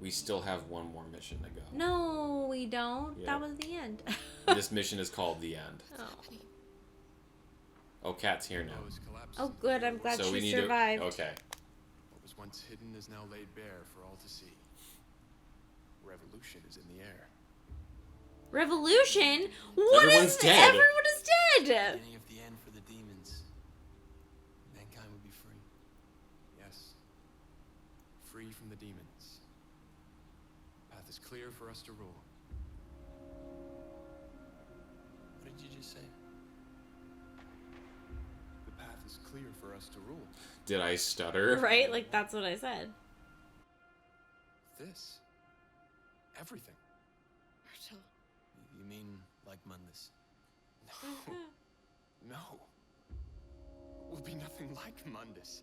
We still have one more mission to go. No, we don't. Yep. That was the end. This mission is called The End. Oh. Oh, Kat's here now. Oh, good. I'm glad So we she need survived. to... Okay. What was once hidden is now laid bare for all to see. Revolution is in the air. Revolution? What Everyone's is... dead. Everyone is dead! Beginning of the end for the demons. Mankind will be free. Yes. Free from the demons. Path is clear for us to rule. What did you just say? The path is clear for us to rule. Did I stutter? Right? Like, that's what I said. This. Everything. Virgil. You mean like Mundus? No. No. We'll be nothing like Mundus.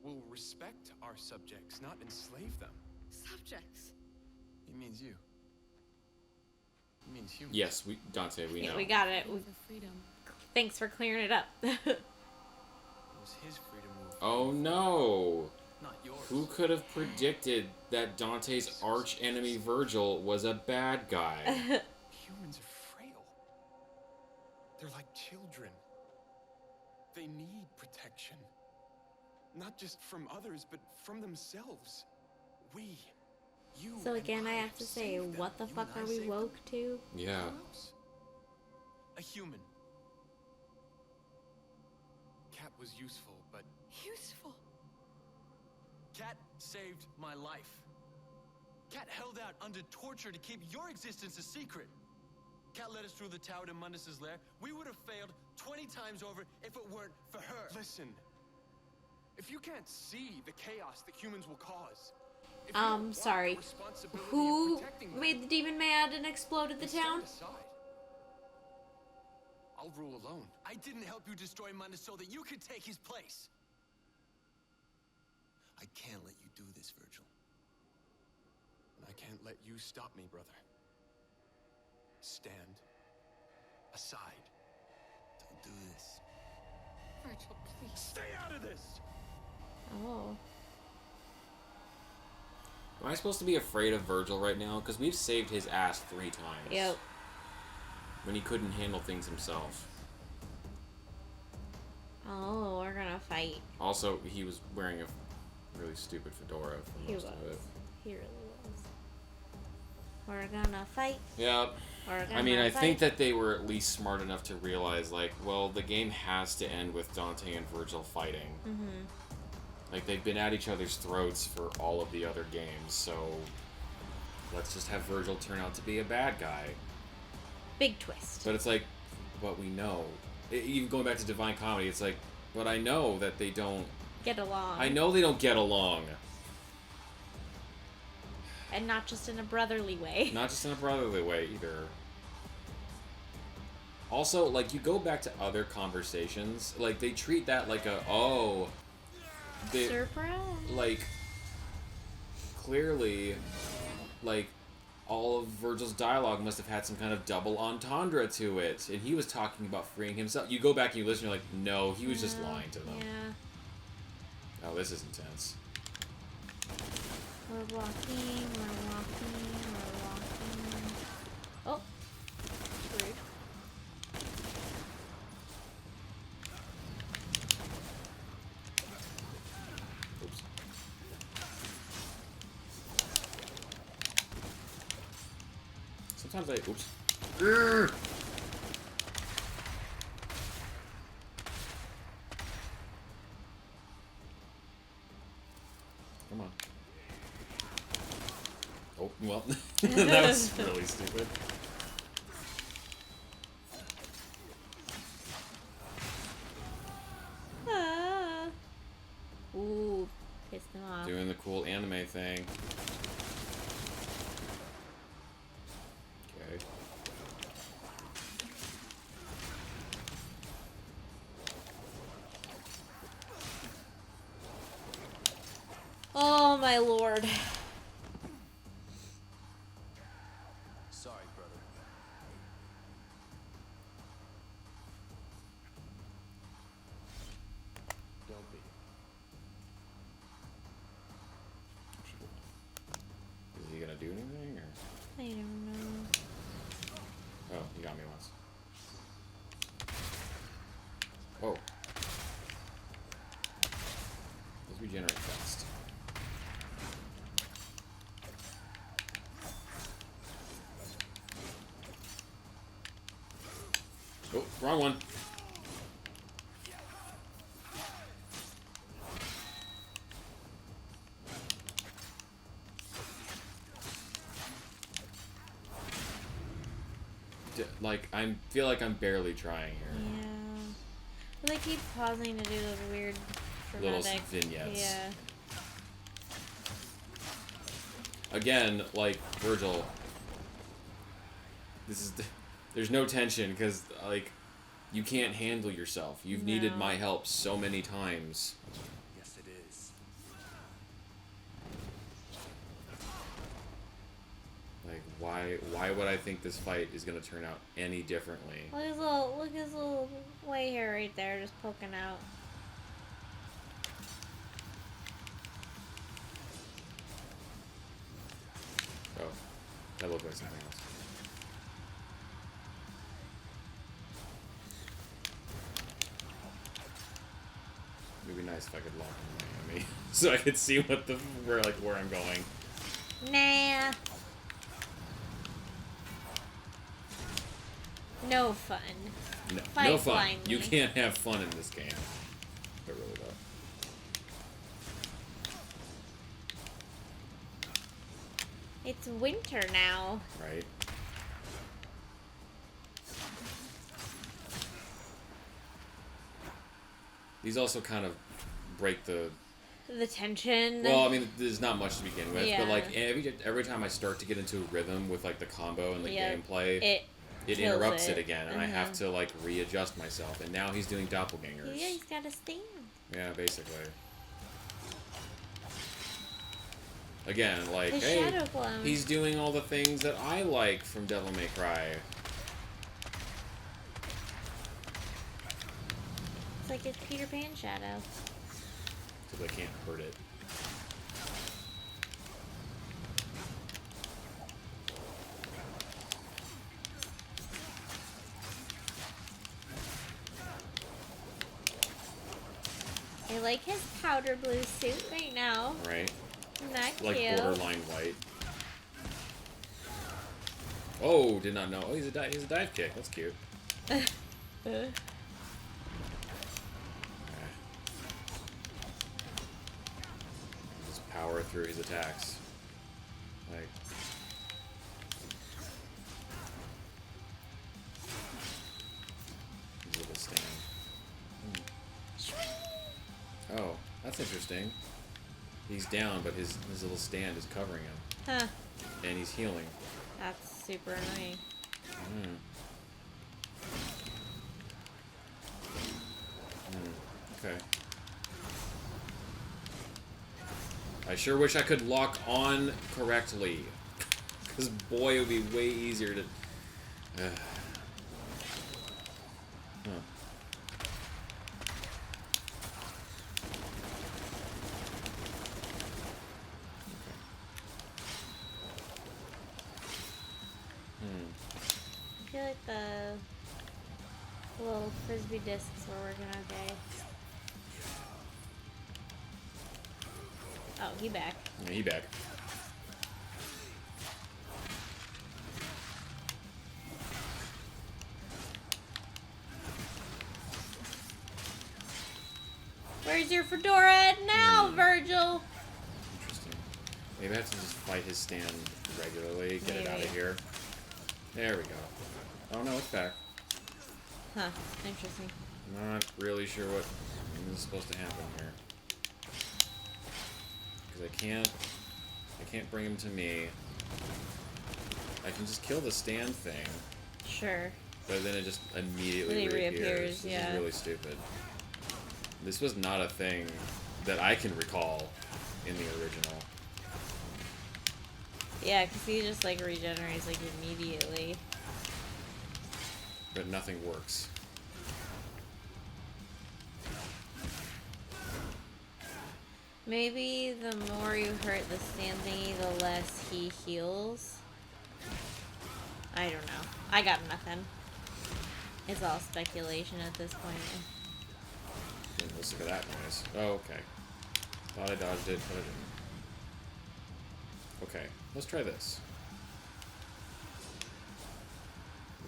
We'll respect our subjects, not enslave them. Subjects. He means you. He means humans. Yes, Dante, we Yeah, know. we got it. For freedom. Thanks for clearing it up. It was his freedom we were Oh no! not yours. Who could have predicted that Dante's arch enemy Virgil was a bad guy? Humans are frail. They're like children. They need protection. Not just from others, but from themselves. We, you. So and again, I have to say, saved them. what the You fuck and I are we saved woke to? Yeah. them. Who else? A human. Cat was useful, but Useful. Cat saved my life. Cat held out under torture to keep your existence a secret. Cat led us through the tower to Mundus's lair. We would have failed 20 times over if it weren't for her. Listen, if you can't see the chaos that humans will cause, if you don't want Sorry. the responsibility of Who protecting them, made the demon mad and exploded the then stand town? aside. I'll rule alone. I didn't help you destroy Mundus so that you could take his place. I can't let you do this, Virgil. And I can't let you stop me, brother. Stand aside. Don't do this. Virgil, please. Stay out of this! Oh. Am I supposed to be afraid of Virgil right now? Because we've saved his ass 3 times. Yep. When he couldn't handle things himself. Oh, we're gonna fight. Also, he was wearing a really stupid fedora for He most was. of it. He really was. We're gonna fight. Yep. We're gonna I mean, I fight. think that they were at least smart enough to realize, like, well, the game has to end with Dante and Virgil fighting. Mm-hmm. Like, they've been at each other's throats for all of the other games, so let's just have Virgil turn out to be a bad guy. Big twist. But it's like, but we know. Even going back to Divine Comedy, it's like, but I know that they don't... Get along. I know they don't get along. And not just in a brotherly way. Not just in a brotherly way, either. Also, like, you go back to other conversations, like, they treat that like a, oh... They, Surprise. like, clearly, like, all of Virgil's dialogue must have had some kind of double entendre to it. And he was talking about freeing himself. You go back and you listen, you're like, no, he was just lying to them. Yeah. Oh, this is intense. We're walking. Oh. Rude. Oops. Sometimes I... Oops. Urgh! Come on. Oh, well. That was really stupid. Ah. Ooh. Pissed them off. Doing the cool anime thing. Okay. Oh, my lord. Sorry, brother. Don't be. Is he Oh, wrong one. Like, I feel like I'm barely trying here. Yeah. Well, they keep pausing to do those weird Little dramatic vignettes. Yeah. Again, like, Virgil, this is... There's no tension, because, like, you can't handle yourself. You've needed my help so many times. Yes, it is. Like, why would I think this fight is going to turn out any differently? Look at his little white hair right there, just poking out. Oh, that looked like something else. It'd be nice if I could lock him away, so I could see where I'm going. Nah. No fun. No, Fight no fun. blindly. You can't have fun in this game. But really though. It's winter now. Right? These also kind of break the... The tension. Well, I mean, there's not much to begin with, Yeah. but like every time I start to get into a rhythm with like the combo and the gameplay, it kills interrupts it. it again, and I have to like readjust myself. And now he's doing doppelgangers. Yeah, he's got a sting. Yeah, basically. Again, like, The hey, shadow clone. he's doing all the things that I like from Devil May Cry. It's like it's Peter Pan shadow. So they can't hurt it. I like his powder blue suit right now. Right? Isn't that Like cute? borderline white. Oh, did not know. Oh, he's a dive kick. That's cute. Just power through his attacks. Like. His little stand. Oh, that's interesting. He's down, but his little stand is covering him. Huh. And he's healing. That's super annoying. Okay. I sure wish I could lock on correctly. Because boy, it would be way easier to... I feel like the little frisbee discs were working okay. Oh, he back. Yeah, he back. Where's your fedora at now, Virgil? Interesting. Maybe I have to just fight his stand regularly, get it out of Maybe. here. There we go. Oh no, it's back. Huh. Interesting. Not really sure what is supposed to happen here. Because I can't bring him to me. I can just kill the stand thing, Sure. but then it just immediately Then he reappears. reappears, This yeah. is really stupid. This was not a thing that I can recall in the original. Yeah, because he just like regenerates like immediately. But nothing works. Maybe the more you hurt the stand thingy, the less he heals. I don't know. I got nothing. It's all speculation at this point. Let's look at that noise. Oh, okay. Thought I dodged it, but I didn't. Okay, let's try this.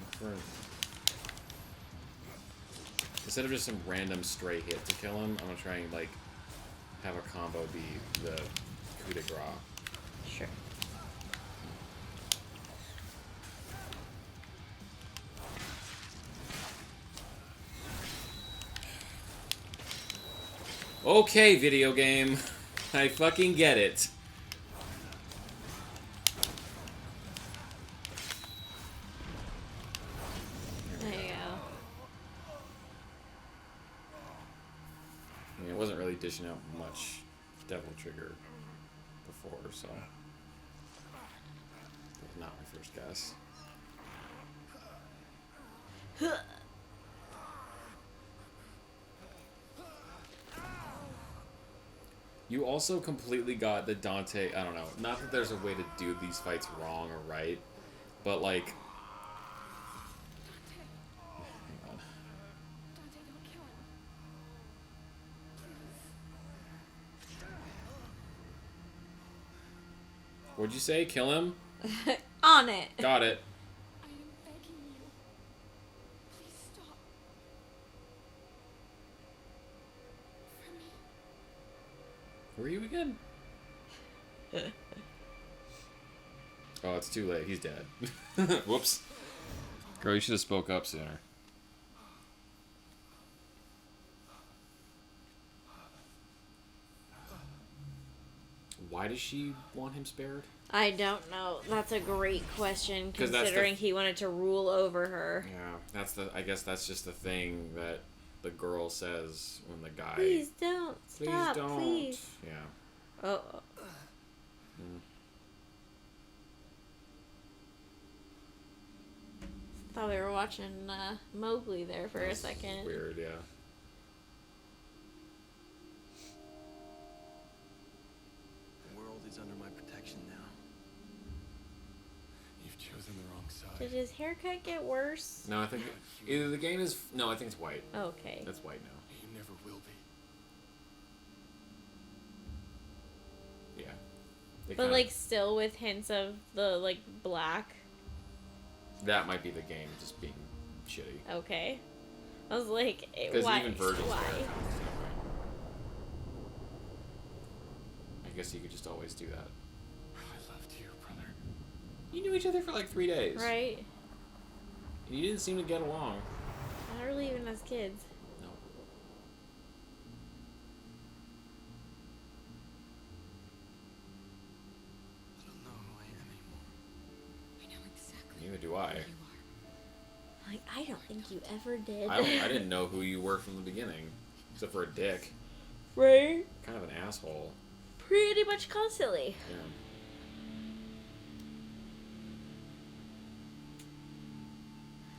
Look for Instead of just some random stray hit to kill him, I'm gonna try and like have a combo be the coup de grace. Sure. Okay, video game. I fucking get it. There you go. I mean, it wasn't really dishing out much Devil Trigger before, so that was not my first guess. You also completely got the Dante, I don't know, not that there's a way to do these fights wrong or right, but like... Dante, Hang on. Dante, don't kill him. What'd you say? Kill him? On it. Got it. I am begging you. Please stop. For me. Who are you again? Oh, it's too late. He's dead. Whoops. Girl, you should have spoke up sooner. Why does she want him spared? I don't know. That's a great question, 'Cause that's the- considering he wanted to rule over her. Yeah, that's the. I guess that's just the thing that the girl says when the guy. Please don't. Please Stop, don't. please. Yeah. Oh. Mm. Thought we were watching Mowgli there for a That's second. Weird, yeah. The world is under my protection now. You've chosen the wrong side. Did his haircut get worse? No, I think either the game is. No, I think it's white. Okay. It's white now. You never will be. Yeah. They But kinda- like still with hints of the like black. that might be the game just being shitty. Okay. I was like, Because why? even Virgil's Why? there. I guess you could just always do that. I loved you, brother. You knew each other for like 3 days. Right? And you didn't seem to get along. Not really even as kids. No. I don't know who I am anymore. I know exactly Neither do who I. you are. Like, I don't think you ever did. I didn't know who you were from the beginning. Except for a dick. Right? Kind of an asshole. Pretty much constantly. Yeah.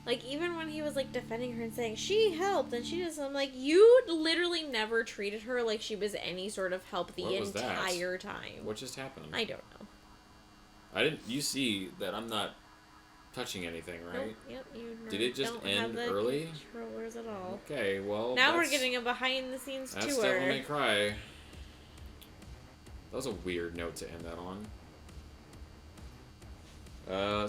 Like, even when he was, like, defending her and saying, she helped, and she just, I'm like, you literally never treated her like she was any sort of help the What was that? entire time. What just happened? I don't know. I didn't. You see that I'm not touching anything, right? Nope, yep, you Did it just don't end have the early? controllers at all. Okay, well. Now we're that's- getting a behind-the-scenes That's tour. Devil May Cry. That was a weird note to end that on.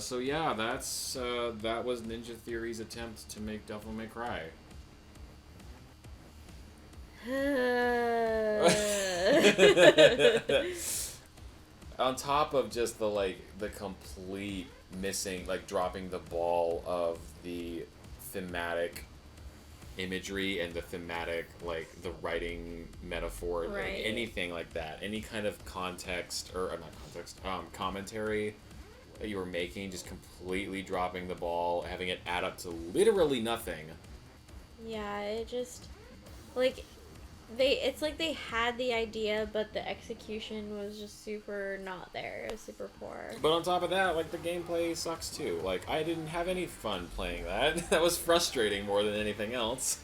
So yeah, that was Ninja Theory's attempt to make Devil May Cry. On top of just the complete missing, like dropping the ball of the thematic imagery and the thematic, like the writing metaphor, like Right. anything like that, any kind of context or not context, commentary that you were making, just completely dropping the ball, having it add up to literally nothing. Yeah, it just, like, it's like they had the idea, but the execution was just super not there. It was super poor. But on top of that, like, the gameplay sucks too. Like, I didn't have any fun playing that. That was frustrating more than anything else.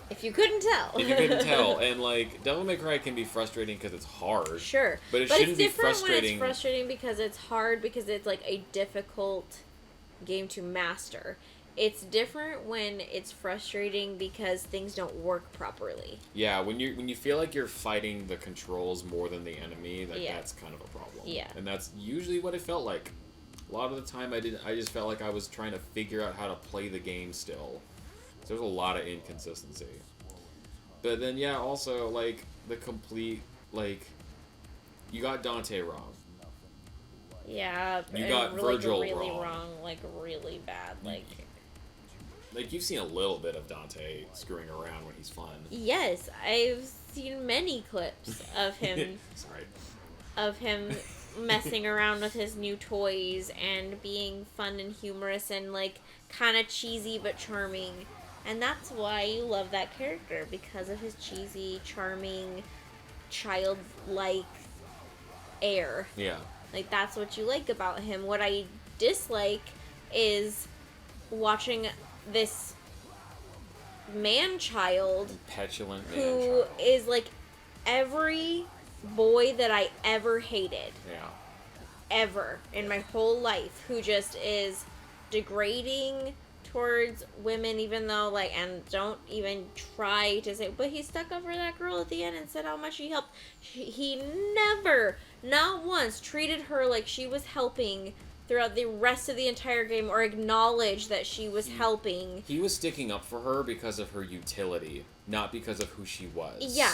If you couldn't tell. If you couldn't tell. And, like, Devil May Cry can be frustrating because it's hard. Sure. But it it's shouldn't be different when frustrating. it's frustrating because it's hard, because it's, like, a difficult game to master. It's different when it's frustrating because things don't work properly. Yeah, when you feel like you're fighting the controls more than the enemy, Yeah. that's kind of a problem. Yeah. And that's usually what it felt like. A lot of the time I just felt like I was trying to figure out how to play the game still. So there's a lot of inconsistency. But then, yeah, also, like, the complete, like, you got Dante wrong. Yeah, You and got like, Virgil really wrong. like really bad. Like, You've seen a little bit of Dante screwing around when he's fun. yes, I've seen many clips of him Sorry. messing around with his new toys and being fun and humorous and like kind of cheesy but charming. And that's why you love that character, because of his cheesy, charming, childlike air. Yeah. Like, that's what you like about him. What I dislike is watching this man-child Petulant who man-child. is like every boy that I ever hated. Yeah. Ever in my whole life, who just is degrading towards women, even though, like, and don't even try to say, but he stuck up for that girl at the end and said how much he helped. He never, not once, treated her like she was helping throughout the rest of the entire game, or acknowledged that she was helping. He was sticking up for her because of her utility, not because of who she was. Yeah.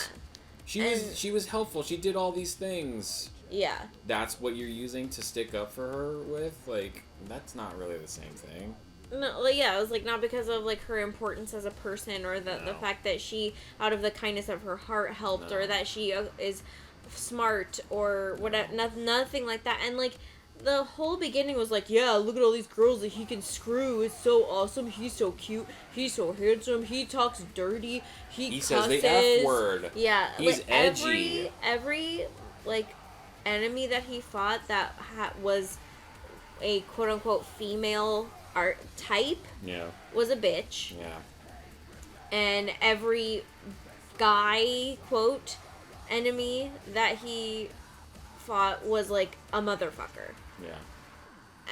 She was helpful. She did all these things. Yeah. That's what you're using to stick up for her with? Like, that's not really the same thing. No, like, yeah, it was like not because of like her importance as a person, or the No. fact that she, out of the kindness of her heart, helped, No. or that she is smart, or whatever. Nothing like that. And like the whole beginning was like, yeah, look at all these girls that he can screw. It's so awesome. He's so cute. He's so handsome. He talks dirty. He says cusses. the F word. Yeah, He's like, edgy. Every like enemy that he fought that was a quote unquote female art type Yeah. was a bitch. Yeah. And every guy quote enemy that he fought was like a motherfucker. Yeah.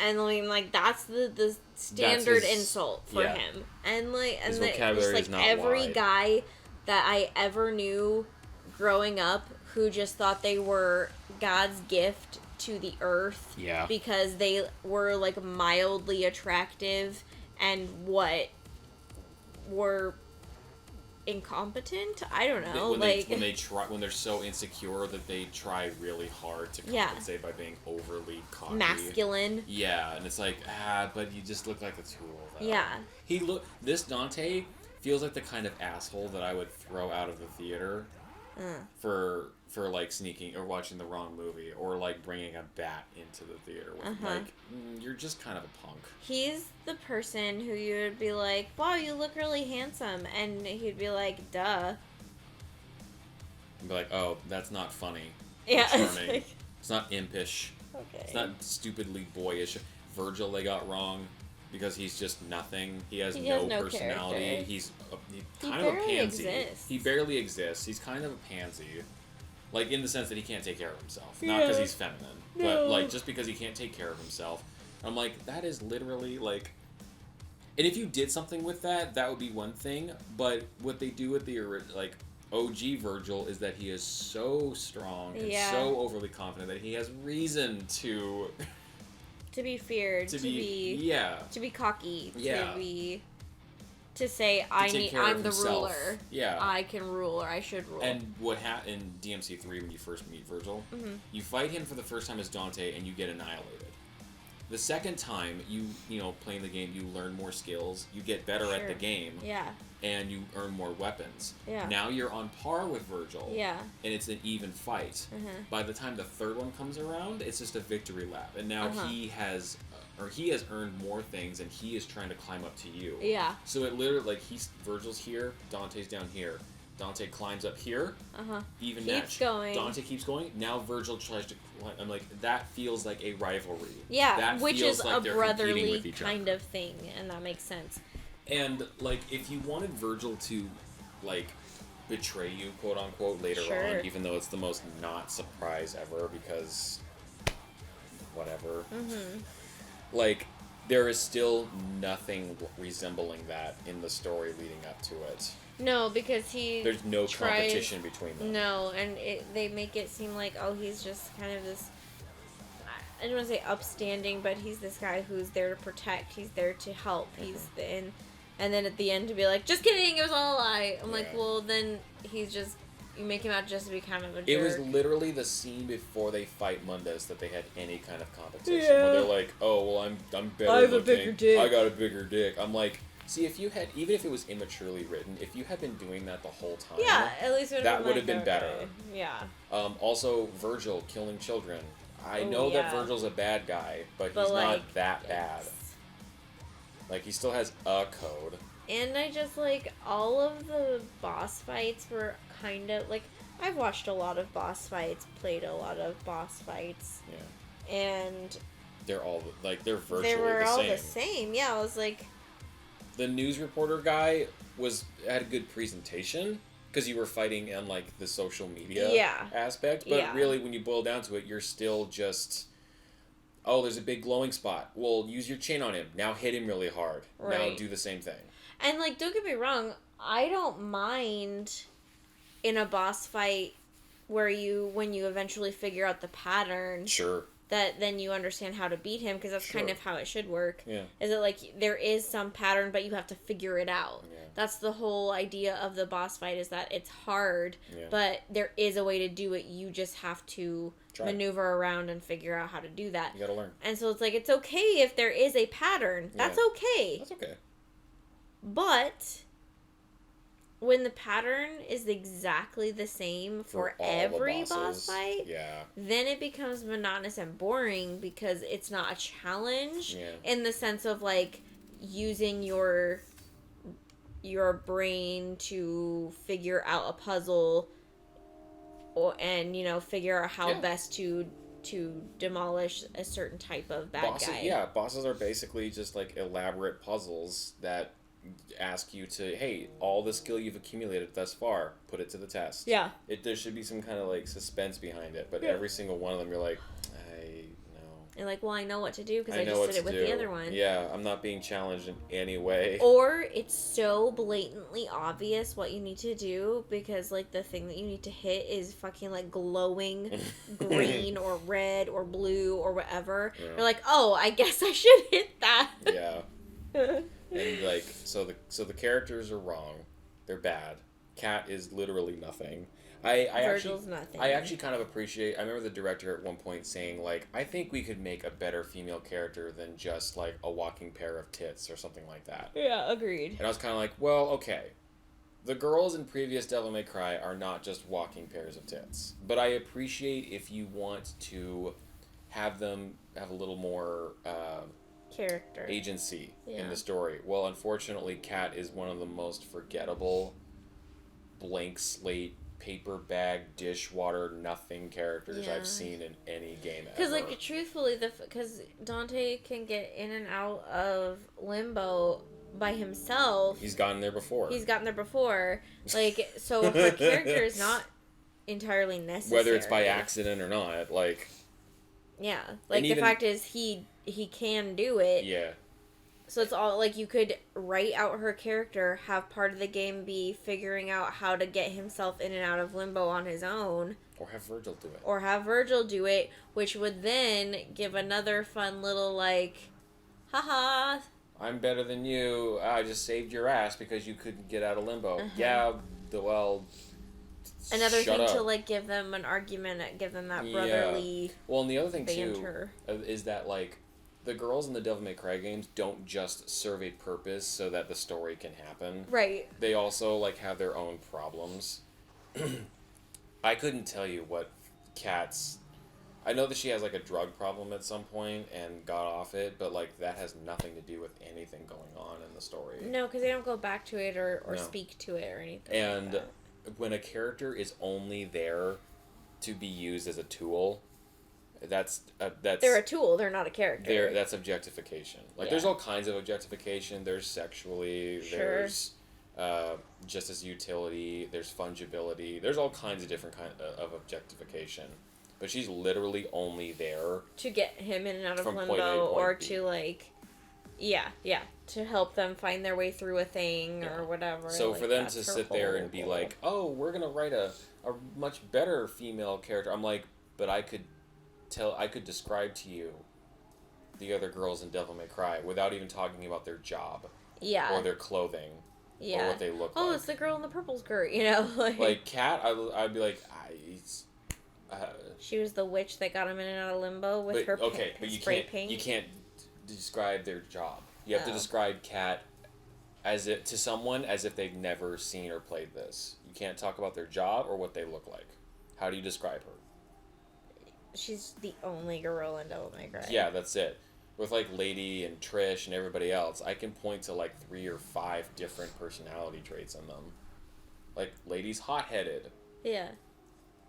And I mean, like, that's the standard his- insult for yeah. him. And like, His and the, vocabulary just like is not every wide. guy that I ever knew growing up who just thought they were God's gift to the earth. Yeah. Because they were like mildly attractive and were incompetent. I don't know. When they're so insecure that they try really hard to Yeah. compensate by being overly cocky. Masculine. Yeah, and it's like, but you just look like a tool. Though. Yeah. This Dante feels like the kind of asshole that I would throw out of the theater for like sneaking or watching the wrong movie, or like bringing a bat into the theater with like, you're just kind of a punk. He's the person who you would be like, wow, you look really handsome. And he'd be like, duh. And be like, oh, that's not funny. Yeah. It's charming. It's not impish. Okay. It's not stupidly boyish. Virgil they got wrong because he's just nothing. He has no personality. character. He's He kind of a barely pansy. exists. He barely exists. He's kind of a pansy. Like, in the sense that he can't take care of himself. Not because he's feminine. But, like, just because he can't take care of himself. I'm like, that is literally, like... And if you did something with that, that would be one thing. But what they do with the, like, OG Virgil is that he is so strong and so overly confident that he has reason to... To be feared. To be cocky. Yeah. To say, I'm the himself. ruler. Yeah. I can rule, or I should rule. And what in DmC 3 when you first meet Virgil, you fight him for the first time as Dante and you get annihilated. The second time you playing the game, you learn more skills, you get better at the game, and you earn more weapons. Yeah. Now you're on par with Virgil. Yeah. And it's an even fight. By the time the third one comes around, it's just a victory lap, and now he has earned more things, and he is trying to climb up to you. Yeah. So it literally, like, Virgil's here, Dante's down here. Dante climbs up here. Even Keeps match. going. Dante keeps going. Now Virgil tries to climb. I'm like, that feels like a rivalry. Yeah, that which feels is like a they're competing brotherly with each kind other. of thing, and that makes sense. And, like, if you wanted Virgil to, like, betray you, quote unquote, later Sure. on, even though it's the most not surprise ever, because whatever. Like, there is still nothing resembling that in the story leading up to it. No, because there's no competition between them. No, and they make it seem like, oh, he's just kind of this, I don't want to say upstanding, but he's this guy who's there to protect. He's there to help. And and then at the end to be like, just kidding, it was all a lie. I'm like, Yeah. well, then he's just, you make him out just to be kind of a jerk. It was literally the scene before they fight Mundus that they had any kind of competition. Yeah. Where they're like, oh, well, I'm better I have a looking. bigger dick. I got a bigger dick. I'm like, see, if you had, even if it was immaturely written, if you had been doing that the whole time, Yeah, at least it that would would have have been better. Yeah. Also, Virgil killing children. I Oh, know yeah. that Virgil's a bad guy, but But he's like, not that bad. yes. Like, he still has a code. And I just like all of the boss fights were kind of like, I've watched a lot of boss fights, played a lot of boss fights, Yeah. and They're all, like, they're virtually they were the all same. the same. Yeah, I was like, The news reporter guy had a good presentation because you were fighting in like the social media aspect, but Yeah. really when you boil down to it, you're still just, oh, there's a big glowing spot. Well, use your chin on him. Now hit him really hard. Now Right. do the same thing. and like, don't get me wrong, I don't mind in a boss fight where when you eventually figure out the pattern, Sure. that then you understand how to beat him, because that's kind Sure. of how it should work. Yeah. Is it like there is some pattern, but you have to figure it out. Yeah. That's the whole idea of the boss fight, is that it's hard, Yeah. but there is a way to do it. You just have to Try. maneuver around and figure out how to do that. You gotta learn. And so it's like, it's okay if there is a pattern. That's Yeah. okay. That's okay. But when the pattern is exactly the same for all the every boss bosses, fight, Yeah. then it becomes monotonous and boring, because it's not a challenge Yeah. in the sense of like using your brain to figure out a puzzle, and figure out how Yeah. best to demolish a certain type of bad Bosses, guy. yeah, bosses are basically just like elaborate puzzles that ask you to, hey, all the skill you've accumulated thus far, put it to the test. Yeah. There should be some kind of like suspense behind it, but Yeah. every single one of them, you're like, I know. And like, well, I know what to do because I I know just what did to it with do. the other one. Yeah, I'm not being challenged in any way. Or it's so blatantly obvious what you need to do, because like the thing that you need to hit is fucking like glowing green or red or blue or whatever. Yeah. You're like, oh, I guess I should hit that. Yeah. And like, so the characters are wrong. They're bad. Cat is literally nothing. Virgil's nothing. I actually kind of appreciate. I remember the director at one point saying like, I think we could make a better female character than just like a walking pair of tits or something like that. Yeah, agreed. And I was kind of like, well, okay. The girls in previous Devil May Cry are not just walking pairs of tits. But I appreciate if you want to have them have a little more Character. agency in Yeah. the story. Well, unfortunately, Kat is one of the most forgettable blank slate, paper bag, dishwater, nothing characters Yeah. I've seen in any game ever. Because like truthfully, because Dante can get in and out of limbo by himself. He's gotten there before. He's gotten there before. Like, so her character is not entirely necessary. Whether it's by accident or not, like... Yeah. Like, And the even- fact is he can do it. Yeah. So it's all, like, you could write out her character, have part of the game be figuring out how to get himself in and out of limbo on his own. Or have Virgil do it. Or have Virgil do it, which would then give another fun little, like, haha. I'm better than you. I just saved your ass because you couldn't get out of limbo. Uh-huh. Yeah, well... Another shut thing up. to, like, give them an argument, give them that Yeah. brotherly Well, and the other thing, banter. too, is that, like, the girls in the Devil May Cry games don't just serve a purpose so that the story can happen. Right. They also, like, have their own problems. I couldn't tell you what Kat's... I know that she has, like, a drug problem at some point and got off it, but, like, that has nothing to do with anything going on in the story. No, because they don't go back to it or No. speak to it or anything. And like that. when a character is only there to be used as a tool, that's They're a tool. They're not a character. that's objectification. Like, Yeah. there's all kinds of objectification. There's sexually. Sure. There's just as utility. There's fungibility. There's all kinds of different of objectification. But she's literally only there. To get him in and out of From point A limbo, to point or B. to like, yeah, to help them find their way through a thing Yeah. or whatever. So like, for them that's to her sit there whole and be goal. like, "Oh, we're gonna write a much better female character," I'm like, but I could describe to you the other girls in Devil May Cry without even talking about their job. Yeah. or their clothing Yeah. or what they look Oh, like. it's the girl in the purple skirt, you know? Like Cat, I'd be like, she was the witch that got him in and out of limbo with her but spray paint. you can't describe their job. You have to Oh. describe Cat as it to someone as if they've never seen or played this. You can't talk about their job or what they look like. How do you describe her? She's the only girl in Devil May Cry. Yeah, that's it. With like Lady and Trish and everybody else, I can point to like 3 or 5 different personality traits in them. Like Lady's hot-headed. Yeah.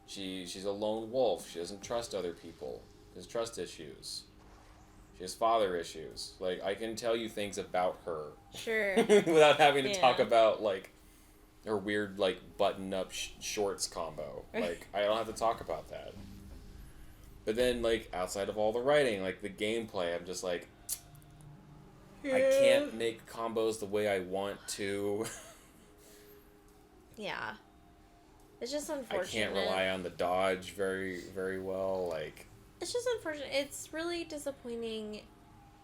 She's a lone wolf. She doesn't trust other people. She has trust issues. She has father issues. Like I can tell you things about her. Sure. Without having to talk Yeah. about like her weird like button-up shorts combo. Like I don't have to talk about that. But then, like, outside of all the writing, like, the gameplay, I'm just like, I can't make combos the way I want to. Yeah. It's just I unfortunate. can't rely on the dodge very, very well. Like, It's just unfortunate. It's really disappointing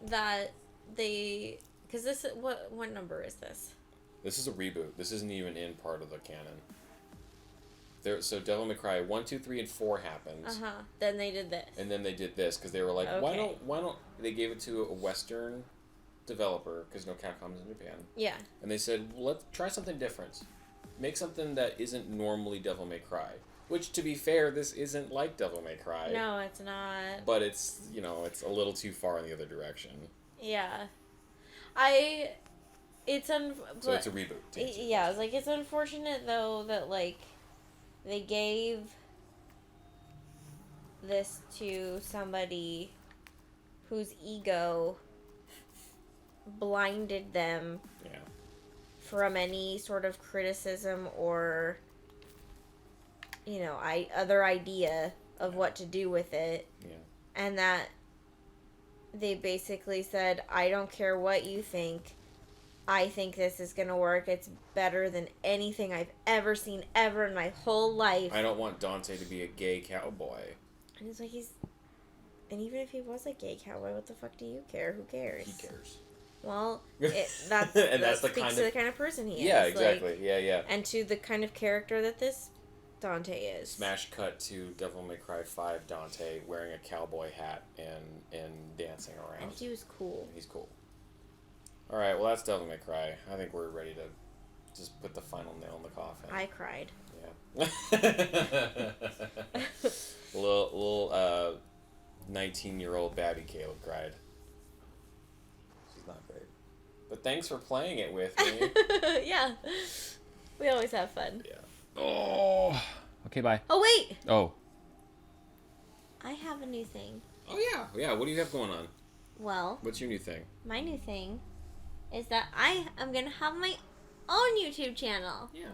that they... Because this... What number is this? this is a reboot. This isn't even in part of the canon. So Devil May Cry 1, 2, 3, and 4 happened. Uh-huh. Then they did this. And then they did this because they were like, Okay. why don't they gave it to a Western developer because no Capcom's in Japan. Yeah. And they said, well, let's try something different. Make something that isn't normally Devil May Cry. Which, to be fair, this isn't like Devil May Cry. No, it's not. But it's, it's a little too far in the other direction. Yeah. So it's a reboot. Yeah, it's like, it's unfortunate, though, that, like, they gave this to somebody whose ego blinded them Yeah. from any sort of criticism or, other idea of what to do with it. Yeah. And that they basically said, I don't care what you think. I think this is going to work. It's better than anything I've ever seen ever in my whole life. I don't want Dante to be a gay cowboy. And it's like, and even if he was a gay cowboy, what the fuck do you care? Who cares? He cares. Well, And that that's the speaks kind to of... the kind of person he is. Yeah, like, exactly. Yeah. and to the kind of character that this Dante is. Smash cut to Devil May Cry 5 Dante wearing a cowboy hat and dancing around. And he was cool. He's cool. Alright, well that's Devil May Cry. I think we're ready to just put the final nail in the coffin. I cried. Yeah. little 19-year-old Babby Caleb cried. She's not great. But thanks for playing it with me. Yeah. We always have fun. Yeah. Oh. Okay, bye. Oh, wait! Oh. I have a new thing. Oh, yeah. Yeah, what do you have going on? Well, What's your new thing? my new thing is that I am going to have my own YouTube channel. Yeah.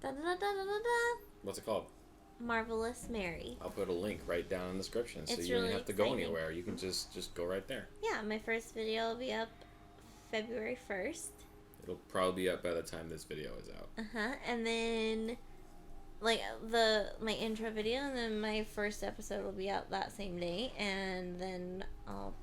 Da-da-da-da-da-da. What's it called? Marvelous Mary. I'll put a link right down in the description so It's you don't really have to go exciting. anywhere. You can just go right there. Yeah, my first video will be up February 1st. It'll probably be up by the time this video is out. Uh-huh. And then my intro video, and then my first episode will be out that same day, and then I'll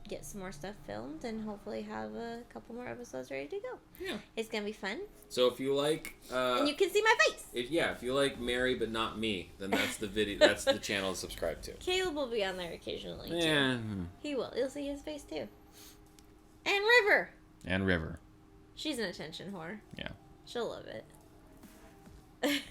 get some more stuff filmed and hopefully have a couple more episodes ready to go. Yeah. It's gonna be fun. So if you like And you can see my face. if you like Mary but not me, then that's the video that's the channel to subscribe to. Caleb will be on there occasionally too. Yeah. He will. You'll see his face too. And River. And River. She's an attention whore. Yeah. She'll love it.